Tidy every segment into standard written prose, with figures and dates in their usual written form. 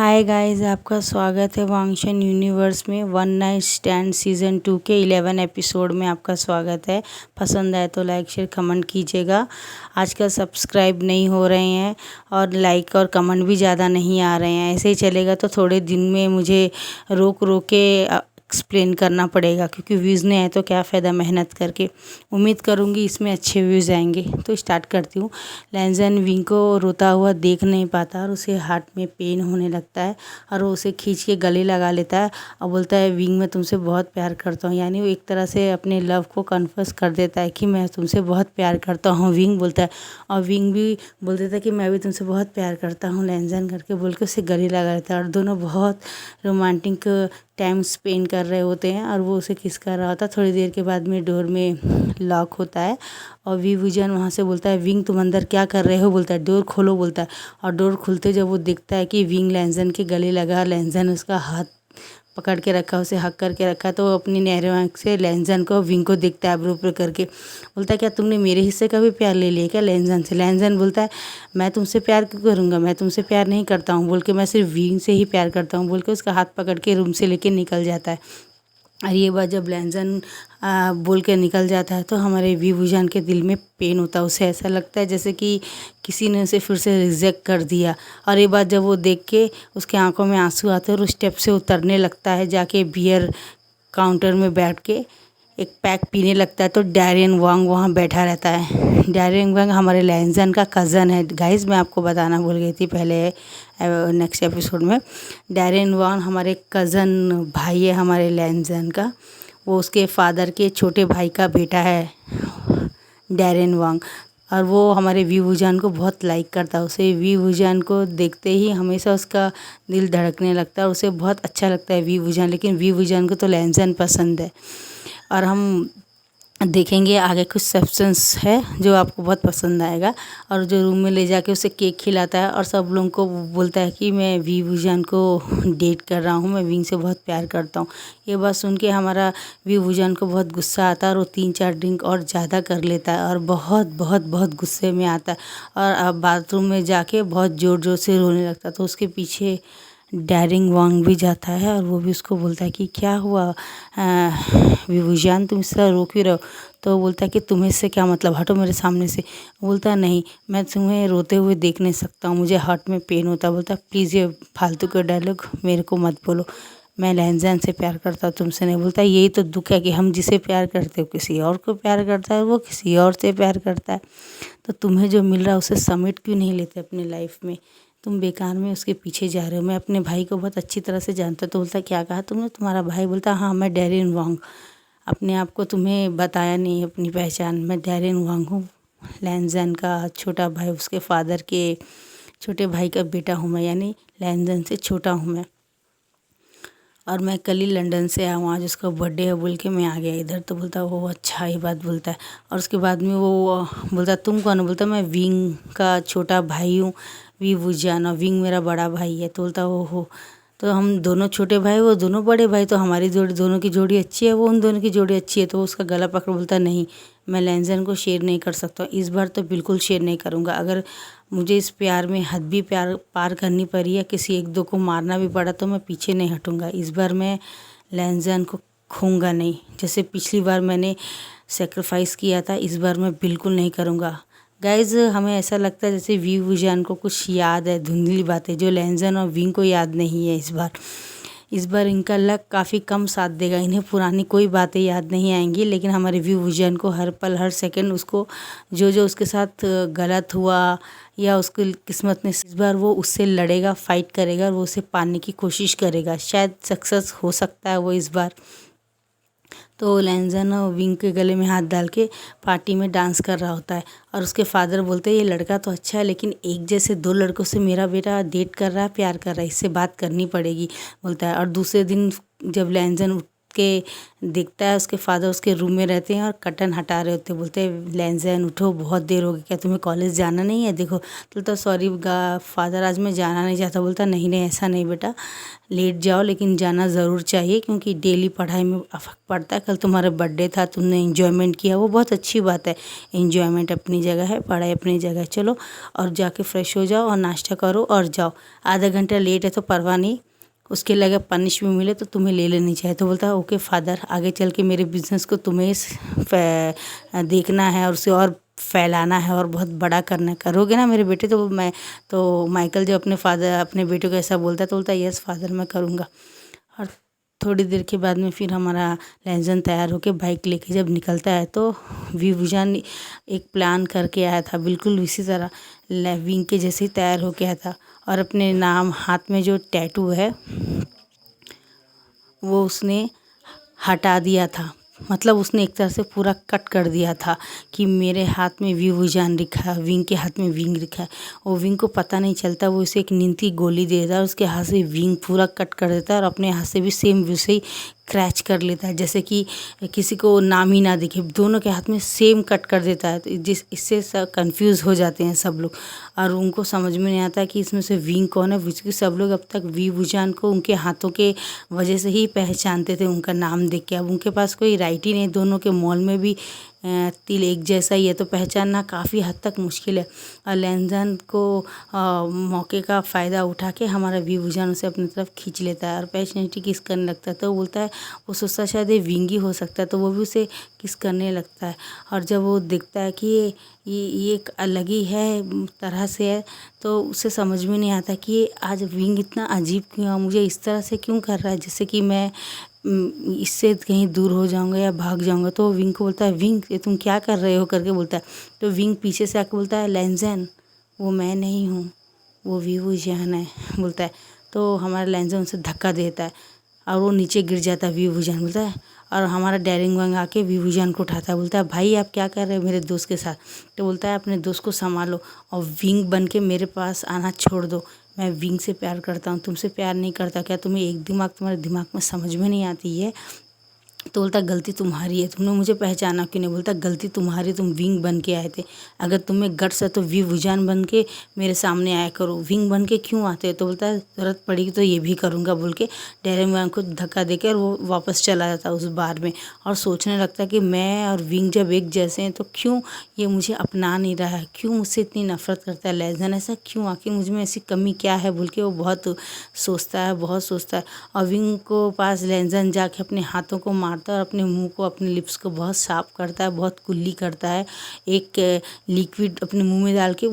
Hi guys, आपका स्वागत है वांगशन यूनिवर्स में। वन नाइट स्टैंड सीज़न 2 के 11 एपिसोड में आपका स्वागत है। पसंद आए तो लाइक शेयर कमेंट कीजिएगा। आजकल सब्सक्राइब नहीं हो रहे हैं और लाइक और कमेंट भी ज़्यादा नहीं आ रहे हैं। ऐसे ही चलेगा तो थोड़े दिन में मुझे रोक रोक के एक्सप्लेन करना पड़ेगा, क्योंकि व्यूज़ नहीं आए तो क्या फ़ायदा मेहनत करके। उम्मीद करूँगी इसमें अच्छे व्यूज़ आएंगे। तो स्टार्ट करती हूँ। लैंजन विंग को रोता हुआ देख नहीं पाता और उसे हार्ट में पेन होने लगता है और वो उसे खींच के गले लगा लेता है और बोलता है, विंग मैं तुमसे बहुत प्यार करता हूँ। यानी वो एक तरह से अपने लव को कन्फेस कर देता है कि मैं तुमसे बहुत प्यार करता हूँ, विंग बोलता है। और विंग भी बोल देता है कि मैं भी तुमसे बहुत प्यार करता हूँ लैंजन करके बोल के उसे गले लगा लेता है। और दोनों बहुत रोमांटिक टाइम स्पेंड कर रहे होते हैं और वो उसे किस कर रहा होता है। थोड़ी देर के बाद में डोर में लॉक होता है और वी विजन वहाँ से बोलता है, विंग तुम अंदर क्या कर रहे हो, बोलता है। डोर खोलो बोलता है। और डोर खुलते जब वो देखता है कि विंग लैंजन के गले लगा, लैंजन उसका हाथ पकड़ के रखा, उसे हक करके रखा, तो वो अपनी नहरे आँख से लैंजन को विंग को देखता है आईब्रो ऊपर करके। बोलता है, क्या तुमने मेरे हिस्से का भी प्यार ले लिया क्या लैंजन से। लैंजन बोलता है, मैं तुमसे प्यार क्यों करूँगा, मैं तुमसे प्यार नहीं करता हूँ बोल के, मैं सिर्फ विंग से ही प्यार करता हूँ बोल के उसका हाथ पकड़ के रूम से लेके निकल जाता है। और ये बात जब लैंजन बोल के निकल जाता है तो हमारे विभूजान के दिल में पेन होता है। उसे ऐसा लगता है जैसे कि किसी ने उसे फिर से रिजेक्ट कर दिया। और ये बात जब वो देख के उसके आंखों में आंसू आते हैं और उस स्टेप से उतरने लगता है, जाके बियर काउंटर में बैठ के एक पैक पीने लगता है। तो डैरियन वांग वहाँ बैठा रहता है। डैरियन वांग हमारे लैंजन का कज़न है। गाइस मैं आपको बताना भूल गई थी पहले नेक्स्ट एपिसोड में। डैरियन वांग हमारे कज़न भाई है हमारे लैंजन का। वो उसके फादर के छोटे भाई का बेटा है डैरियन वांग। और वो हमारे वी वुजान को बहुत लाइक करता है। उसे वी वुजान को देखते ही हमेशा उसका दिल धड़कने लगता है। उसे बहुत अच्छा लगता है वी वुजान, लेकिन वी वुजान को तो लैंजन पसंद है। और हम देखेंगे आगे कुछ सब्सटेंस है जो आपको बहुत पसंद आएगा। और जो रूम में ले जाके उसे केक खिलाता है और सब लोगों को बोलता है कि मैं वी वुजान को डेट कर रहा हूँ, मैं विंग से बहुत प्यार करता हूँ। ये बात सुन के हमारा वी वुजान को बहुत गुस्सा आता है और वो 3-4 ड्रिंक और ज़्यादा कर लेता है और बहुत बहुत बहुत गुस्से में आता है। और अब बाथरूम में जाके बहुत ज़ोर ज़ोर से रोने लगता है। तो उसके पीछे डैरिंग वांग भी जाता है और वो भी उसको बोलता है कि क्या हुआ विभूजान, तुम इस तरह रो क्यों रहे हो। तो वो बोलता है कि तुम्हें इससे क्या मतलब, हटो मेरे सामने से। बोलता है, नहीं मैं तुम्हें रोते हुए देख नहीं सकता हूँ, मुझे हार्ट में पेन होता है। बोलता है, प्लीज़ ये फालतू के डायलॉग मेरे को मत बोलो, मैं लैंजन से प्यार करता हूँ तुमसे नहीं। बोलता है, यही तो दुख है कि हम जिसे प्यार करते हो किसी और को प्यार करता है, वो किसी और से प्यार करता है। तो तुम्हें जो मिल रहा है उसे समेट क्यों नहीं लेते अपनी लाइफ में, तुम बेकार में उसके पीछे जा रहे हो। मैं अपने भाई को बहुत अच्छी तरह से जानता हूँ। तो बोलता, क्या कहा तुमने, तुम्हारा भाई। बोलता, हाँ मैं डैरियन वांग, अपने आप को तुम्हें बताया नहीं अपनी पहचान, मैं डैरियन वांग हूँ, लैंजन का छोटा भाई, उसके फादर के छोटे भाई का बेटा हूँ मैं, यानी लैंजन से छोटा हूँ मैं। और मैं कल ही लंदन से आया हूँ, आज उसका बर्थडे है बोल के मैं आ गया इधर। तो बोलता वो अच्छा ही बात बोलता है। और उसके बाद में वो बोलता, तुम कौन हो। बोलता, मैं विंग का छोटा भाई हूँ, वी वुजान, और विंग मेरा बड़ा भाई है। तो बोलता, वो हो तो हम दोनों छोटे भाई, वो दोनों बड़े भाई, तो हमारी जोड़ी दोनों की जोड़ी अच्छी है, वो उन दोनों की जोड़ी अच्छी है। तो वो उसका गला पकड़ बोलता, नहीं मैं लैंजन को शेयर नहीं कर सकता, इस बार तो बिल्कुल शेयर नहीं करूँगा। अगर मुझे इस प्यार में हद भी प्यार पार करनी पड़ी या किसी एक दो को मारना भी पड़ा तो मैं पीछे नहीं हटूँगा। इस बार मैं लैंजन को खूंगा नहीं, जैसे पिछली बार मैंने सेक्रीफाइस किया था, इस बार मैं बिल्कुल नहीं करूँगा। गाइज हमें ऐसा लगता है जैसे वी वुजान को कुछ याद है, धुंधली बातें जो लैंजन और विंग को याद नहीं है। इस बार इनका लक काफ़ी कम साथ देगा, इन्हें पुरानी कोई बातें याद नहीं आएंगी। लेकिन हमारे वी वुजान को हर पल हर सेकंड उसको जो जो उसके साथ गलत हुआ या उसकी किस्मत ने, इस बार वो उससे लड़ेगा, फाइट करेगा और वो उसे पाने की कोशिश करेगा। शायद सक्सेस हो सकता है वो इस बार। तो लैंजन और विंग के गले में हाथ डाल के पार्टी में डांस कर रहा होता है। और उसके फादर बोलते हैं, ये लड़का तो अच्छा है लेकिन एक जैसे दो लड़कों से मेरा बेटा डेट कर रहा है, प्यार कर रहा है, इससे बात करनी पड़ेगी बोलता है। और दूसरे दिन जब लैंजन के दिखता है उसके फादर उसके रूम में रहते हैं और कर्टन हटा रहे होते हैं। बोलते हैं लैंजन उठो, बहुत देर हो गई, क्या तुम्हें कॉलेज जाना नहीं है? देखो बोलता सॉरी फादर आज मैं जाना नहीं चाहता। बोलता नहीं नहीं ऐसा नहीं बेटा, लेट जाओ लेकिन जाना ज़रूर चाहिए क्योंकि डेली पढ़ाई में फ़र्क पड़ता है। कल तुम्हारा बर्थडे था, तुमने इन्जॉयमेंट किया, वो बहुत अच्छी बात है। इन्जॉयमेंट अपनी जगह है, पढ़ाई अपनी जगह। चलो और जाके फ्रेश हो जाओ और नाश्ता करो और जाओ। आधा घंटा लेट है तो परवाह नहीं, उसके लिए अगर पनिश भी मिले तो तुम्हें ले लेनी चाहिए। तो बोलता है ओके फादर, आगे चल के मेरे बिजनेस को तुम्हें देखना है और उसे और फैलाना है और बहुत बड़ा करना है। करोगे ना मेरे बेटे? तो माइकल जब अपने बेटे को ऐसा बोलता है तो बोलता है यस फादर मैं करूँगा। और थोड़ी देर के बाद में फिर हमारा लैंजन तैयार होके बाइक लेके जब निकलता है तो विभूजान एक प्लान करके आया था, बिल्कुल इसी तरह विंग के जैसे ही तैयार होके आया था। और अपने नाम हाथ में जो टैटू है वो उसने हटा दिया था, मतलब उसने एक तरह से पूरा कट कर दिया था कि मेरे हाथ में विभूजान लिखा है, विंग के हाथ में विंग लिखा है। वो विंग को पता नहीं चलता, वो उसे एक नींद गोली दे देता है, उसके हाथ से विंग पूरा कट कर देता है और अपने हाथ से भी सेम वैसे ही क्रैच कर लेता है, जैसे कि किसी को नाम ही ना दिखे। दोनों के हाथ में सेम कट कर देता है। तो इससे सब कंफ्यूज हो जाते हैं सब लोग और उनको समझ में नहीं आता कि इसमें से विंग कौन है। क्योंकि सब लोग अब तक विभूजान को उनके हाथों के वजह से ही पहचानते थे, उनका नाम देख के। अब उनके पास कोई राइट ही नहीं, दोनों के मॉल में भी तिल एक जैसा ही है, तो पहचानना काफ़ी हद तक मुश्किल है। और लैंजन को मौके का फ़ायदा उठा के हमारा विभूजान उसे अपनी तरफ खींच लेता है और पैशनेटी किस करने लगता है। तो बोलता है वो सोचता शायद ये विंगी हो सकता है, तो वो भी उसे किस करने लगता है। और जब वो देखता है कि ये एक अलग ही है तरह से है, तो उसे समझ में नहीं आता कि ये आज विंग इतना अजीब क्यों है, मुझे इस तरह से क्यों कर रहा है जैसे कि मैं इससे कहीं दूर हो जाऊंगा या भाग जाऊंगा। तो विंग को बोलता है विंग ये तुम क्या कर रहे हो करके बोलता है। तो विंग पीछे से आके बोलता है लैंजन वो मैं नहीं हूँ, वो विभूजान है बोलता है। तो हमारा लैंजन उसे धक्का देता है और वो नीचे गिर जाता है। विभूजान बोलता है और हमारा डेरिंग वांग आके विभूजान को उठाता है, बोलता है भाई आप क्या कर रहे हो मेरे दोस्त के साथ? तो बोलता है अपने दोस्त को संभालो और विंग बन के मेरे पास आना छोड़ दो। मैं विंग से प्यार करता हूँ, तुमसे प्यार नहीं करता क्या? तुम्हें एक दिमाग तुम्हारे दिमाग में समझ में नहीं आती है? तो बोलता गलती तुम्हारी है, तुमने मुझे पहचाना क्यों नहीं? बोलता गलती तुम्हारी, तुम विंग बन के आए थे। अगर तुम्हें गट्स है तो विभूजान बन के मेरे सामने आया करो, विंग बन के क्यों आते हो? तो बोलता है ज़रूरत पड़ेगी तो ये भी करूँगा बोल के डेरेन वैन को धक्का देकर वो वापस चला जाता है उस बार में। और सोचने लगता है कि मैं और विंग जब एक जैसे हैं तो क्यों ये मुझे अपना नहीं रहा है, क्यों मुझसे इतनी नफरत करता है लैंजन, ऐसा क्यों? आखिर मुझ में ऐसी कमी क्या है बोल के वो बहुत सोचता है, बहुत सोचता है। और विंग को पास लैंजन जाके अपने हाथों को मारता है और अपने मुंह को अपने लिप्स को बहुत साफ करता है, बहुत कुल्ली करता है। एक लिक्विड अपने मुंह में डाल के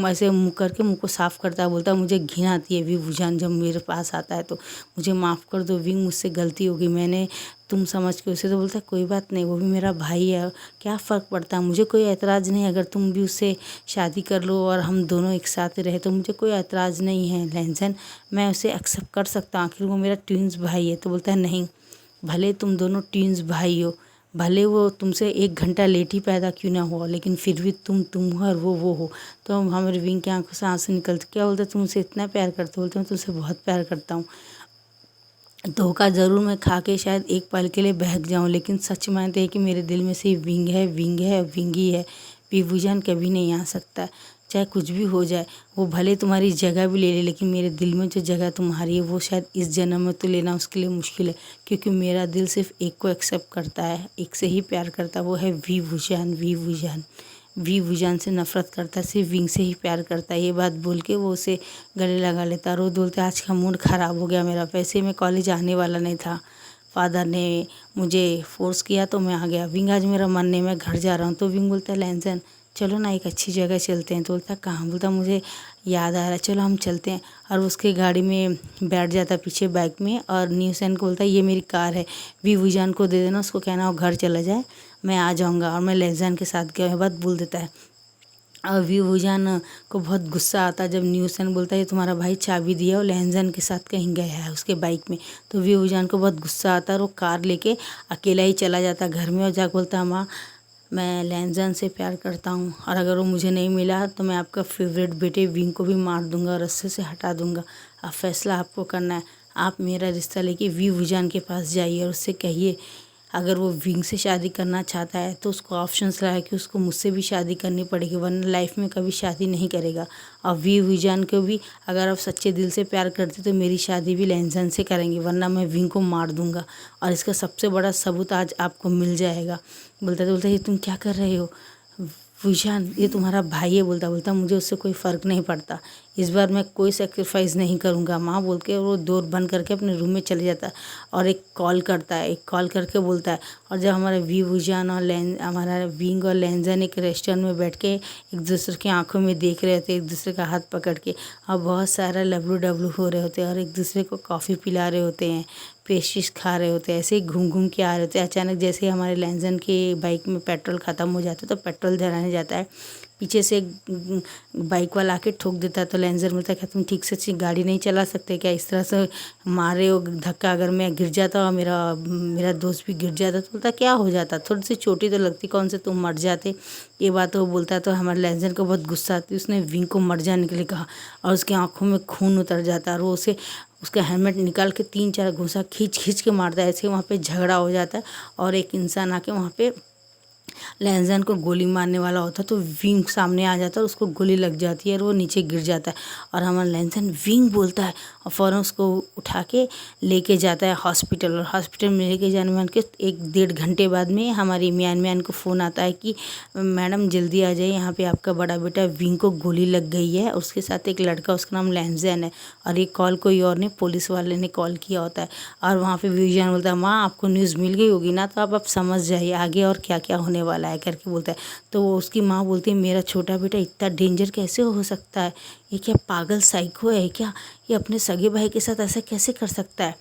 ऐसे मुंह करके मुंह को साफ करता है। बोलता है मुझे घिन आती है विभूजान जब मेरे पास आता है, तो मुझे माफ़ कर दो विंग, मुझसे गलती हो गई, मैंने तुम समझ के उसे। तो बोलता है कोई बात नहीं, वो भी मेरा भाई है, क्या फ़र्क पड़ता है, मुझे कोई ऐतराज़ नहीं। अगर तुम भी उससे शादी कर लो और हम दोनों एक साथ रहे तो मुझे कोई ऐतराज़ नहीं है लैंजन, मैं उसे एक्सेप्ट कर सकता हूँ, आखिर वो मेरा ट्विंस भाई है। तो बोलता है नहीं, भले तुम दोनों ट्विंस भाई हो, भले वो तुमसे 1 घंटा लेट ही पैदा क्यों ना हुआ, लेकिन फिर भी तुम हो और वो हो। तो हमारे विंग की आंखों से आंसू निकलते, क्या बोलते तुमसे इतना प्यार करते? बोलते मैं तुमसे बहुत प्यार करता हूँ। धोखा ज़रूर मैं खा के शायद एक पल के लिए बहक जाऊँ, लेकिन सच मानते हैं कि मेरे दिल में से विंग है, विंग है, विंग ही है। विभूजान कभी नहीं आ सकता, चाहे कुछ भी हो जाए। वो भले तुम्हारी जगह भी ले ले, लेकिन मेरे दिल में जो जगह तुम्हारी है वो शायद इस जन्म में तो लेना उसके लिए मुश्किल है, क्योंकि मेरा दिल सिर्फ एक को एक्सेप्ट करता है, एक से ही प्यार करता है, वो है विभूजान। विभूजान विभूजान से नफरत करता है, सिर्फ विंग से ही प्यार करता है। ये बात बोल के वो उसे गले लगा लेता है। रो बोलते आज का मूड ख़राब हो गया मेरा, वैसे मैं कॉलेज आने वाला नहीं था, फादर ने मुझे फोर्स किया तो मैं आ गया। विंग आज मेरा मन नहीं, मैं घर जा रहा हूँ। तो विंग बोलता है लैंजन चलो ना एक अच्छी जगह चलते हैं। तो बोलता कहाँ? बोलता मुझे याद आ रहा है, चलो हम चलते हैं। और उसके गाड़ी में बैठ जाता पीछे बैग में और न्यूसन को बोलता है ये मेरी कार है, विभूजान को दे देना, उसको कहना वो घर चला जाए, मैं आ जाऊँगा और मैं लैंजन के साथ गया बात बोल देता है। और विभूजान को बहुत गुस्सा आता है जब न्यूसन बोलता है ये तुम्हारा भाई चाबी दिया और लैंजन के साथ कहीं गया है उसके बाइक में। तो विभूजान को बहुत गुस्सा आता है और वो कार लेके अकेला ही चला जाता घर में और जाकर बोलता है माँ मैं लैंजन से प्यार करता हूँ और अगर वो मुझे नहीं मिला तो मैं आपका फेवरेट बेटे विंग को भी मार दूंगा और रस्से से हटा दूंगा। अब फैसला आपको करना है, आप मेरा रिश्ता लेके वी विजान के पास जाइए और उससे कहिए अगर वो विंग से शादी करना चाहता है तो उसको ऑप्शंस रहा है कि उसको मुझसे भी शादी करनी पड़ेगी, वरना लाइफ में कभी शादी नहीं करेगा। और वी विजान को भी अगर आप सच्चे दिल से प्यार करते तो मेरी शादी भी लैंजन से करेंगे, वरना मैं विंग को मार दूंगा। और इसका सबसे बड़ा सबूत आज आपको मिल जाएगा। बोलता ये तुम क्या कर रहे हो विशान, ये तुम्हारा भाई है। बोलता मुझे उससे कोई फ़र्क नहीं पड़ता, इस बार मैं कोई सेक्रीफाइस नहीं करूँगा माँ बोल के वो डोर बंद करके अपने रूम में चले जाता है। और एक कॉल करके बोलता है। और जब हमारे वी विजान और हमारा विंग और लैंजन एक रेस्टोरेंट में बैठ के एक दूसरे की आंखों में देख रहे होते, एक दूसरे का हाथ पकड़ के, और बहुत सारा लबलू डबलू हो रहे होते हैं और एक दूसरे को कॉफ़ी पिला रहे होते हैं, पेस्ट्रीज खा रहे होते हैं, ऐसे ही घूम घूम के आ रहे होते हैं। अचानक जैसे हमारे लैंजन के बाइक में पेट्रोल ख़त्म हो जाता है तो पेट्रोल डलाने जाता है, पीछे से एक बाइक वाला आके ठोक देता है। तो लैंजर बोलता है क्या तुम ठीक से गाड़ी नहीं चला सकते क्या, इस तरह से मारे हो धक्का, अगर मैं गिर जाता और मेरा दोस्त भी गिर जाता तो बोलता क्या हो जाता, थोड़ी सी चोटी तो लगती, कौन से तुम मर जाते। ये बात वो बोलता है तो हमारे लैंजर को बहुत गुस्सा आती है, उसने विंग को मर जाने के लिए कहा और उसकी आँखों में खून उतर जाता है और वो उसे उसका हेलमेट निकाल के 3-4 घूंसा खींच के मारता है। ऐसे वहाँ पे झगड़ा हो जाता है और एक इंसान आके वहाँ पे लैंजन को गोली मारने वाला होता है तो विंग सामने आ जाता है और उसको गोली लग जाती है और वो नीचे गिर जाता है। और हमारा लैंजन विंग बोलता है और फ़ौरन उसको उठा के लेके जाता है हॉस्पिटल। और हॉस्पिटल में लेके जाने में के 1-1.5 घंटे बाद में हमारी म्यान को फ़ोन आता है कि मैडम जल्दी आ जाइए, यहाँ पे आपका बड़ा बेटा विंग को गोली लग गई है, उसके साथ एक लड़का, उसका नाम लैंजन है। और ये कॉल कोई और नहीं, पुलिस वाले ने कॉल किया होता है। और वहाँ पे विजान बोलता है माँ आपको न्यूज़ मिल गई होगी ना, तो आप समझ जाइए आगे और क्या क्या होने वाला है करके बोलता है। तो वो उसकी माँ बोलती है मेरा छोटा बेटा इतना डेंजर कैसे हो सकता है, ये क्या पागल साइको है क्या, ये अपने सगे भाई के साथ ऐसा कैसे कर सकता है।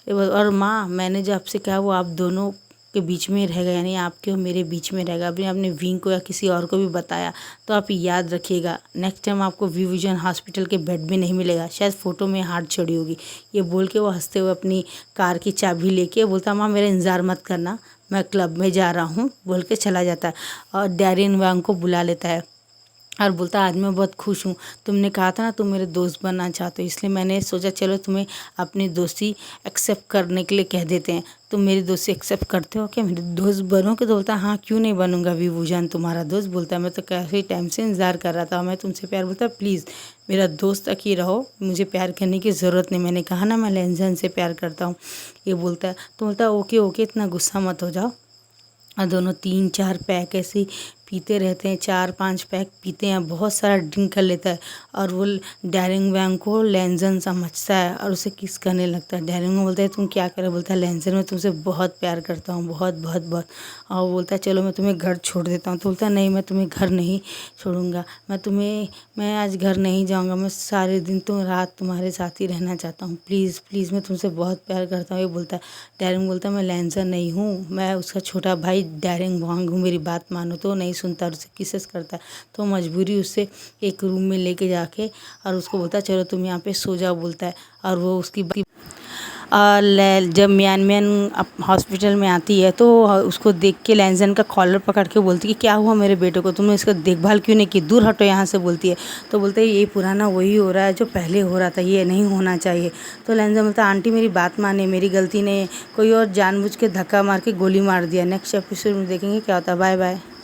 और माँ मैंने जो आपसे कहा वो आप दोनों के बीच में रहेगा, यानी आपके और मेरे बीच में रहेगा। अभी आपने विंग को या किसी और को भी बताया तो आप याद रखिएगा, नेक्स्ट टाइम आपको वी विजन हॉस्पिटल के बेड में नहीं मिलेगा, शायद फ़ोटो में हार्ट चढ़ी होगी। ये बोल के वो हंसते हुए अपनी कार की चाबी लेके बोलता माँ मेरा इंतज़ार मत करना, मैं क्लब में जा रहा हूँ बोल के चला जाता है। और डैरिन वांग को बुला लेता है और बोलता आज मैं बहुत खुश हूँ, तुमने कहा था ना तुम मेरे दोस्त बनना चाहते हो, इसलिए मैंने सोचा चलो तुम्हें अपनी दोस्ती एक्सेप्ट करने के लिए कह देते हैं। तुम मेरी दोस्ती एक्सेप्ट करते हो क्या, मेरे दोस्त बनोगे। तो बोलता हाँ क्यों नहीं बनूंगा वी विजान तुम्हारा दोस्त। बोलता है मैं तो काफ़ी टाइम से इंतज़ार कर रहा था, मैं तुमसे प्यार। बोलता प्लीज़ मेरा दोस्त तक ही रहो, मुझे प्यार करने की ज़रूरत नहीं, मैंने कहा ना मैं लैंजन से प्यार करता हूँ। ये बोलता है तो बोलता है ओके इतना गुस्सा मत हो जाओ। और दोनों 3-4 पैक ऐसे ही पीते रहते हैं, 4-5 पैक पीते हैं, बहुत सारा ड्रिंक कर लेता है। और वो डैरिंग वैंग को लैंजन समझता है और उसे किस करने लगता है। डैरिंग बोलता है तुम क्या करे, बोलता है लैंजन मैं तुमसे बहुत प्यार करता हूँ, बहुत बहुत बहुत। और वो बोलता है चलो मैं तुम्हें घर छोड़ देता हूँ। तो बोलता है नहीं मैं तुम्हें घर नहीं छोड़ूंगा, मैं आज घर नहीं जाऊँगा, मैं सारे दिन रात तुम्हारे साथ ही रहना चाहता हूँ, प्लीज़ प्लीज़ मैं तुमसे बहुत प्यार करता हूँ। ये बोलता है डैरिंग बोलता है मैं लैंजन नहीं हूँ, मैं उसका छोटा भाई डैरिंग वांग हूँ, मेरी बात मानो। तो नहीं सुनता और उसे किसेस करता है। तो मजबूरी उससे एक रूम में लेके जाके और उसको बोलता है चलो तुम यहाँ पे सो जाओ बोलता है। और वो उसकी जब म्यान हॉस्पिटल में आती है तो उसको देख के लैंजन का कॉलर पकड़ के बोलती है कि क्या हुआ मेरे बेटे को, तुमने इसका देखभाल क्यों नहीं की, दूर हटो यहाँ से बोलती है। तो बोलते है ये पुराना वही हो रहा है जो पहले हो रहा था, ये नहीं होना चाहिए। तो लैंजन बोलता है आंटी मेरी बात माने, मेरी गलती नहीं है, कोई और जानबूझ के धक्का मार के गोली मार दिया। नेक्स्ट एपिसोड में देखेंगे क्या होता है। Bye bye.